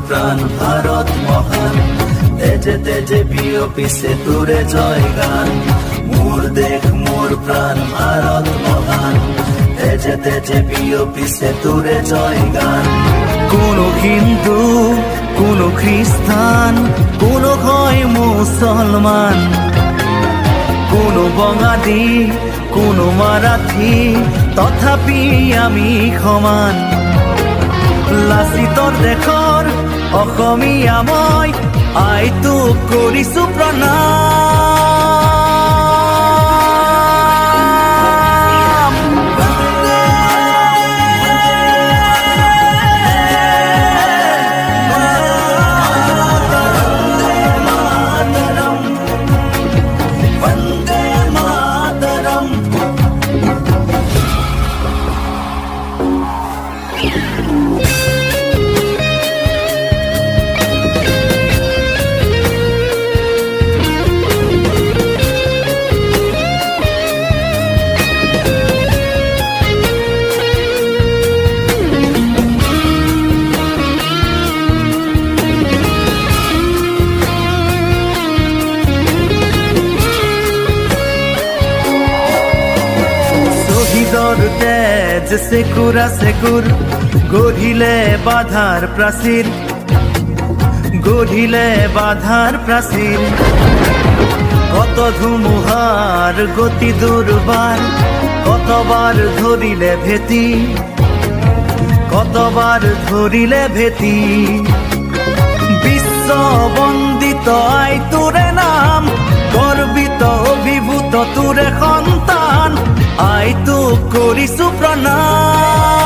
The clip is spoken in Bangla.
প্রাণ ভারত মহান, তেজে তেজে বিয়পিছে তোরে জয় গান। মোর দেখ মোর প্রাণ ভারত মহান, তেজে তেজে বিয়পিছে তোরে জয় গান। কোনো হিন্দু, কোনো খ্রিস্টান, কোনো হয় মুসলমান, কোনো বঙালী, কোনো মারাঠি, তথাপি আমি সমান। লাচিতৰ দেশৰ অসমীয়া মই, আই তোক কৰিছো প্ৰণাম। বন্দে মাতৰম। তেজ সেকুরা সেকুর, গঢ়িলে বাধাৰ প্ৰাচীৰ, গঢ়িলে বাধাৰ প্ৰাচীৰ। কত ধুমুহাৰ গতি দুৰ্বাৰ, কতবাৰ ধৰিলে ভেটি, কতবাৰ ধৰিলে ভেটি। বিশ্ব বন্দিত আই তোৰে নাম, গৰ্বিত অভিভূত তোৰে সন্তান, আই তোক কৰিছো প্ৰণাম।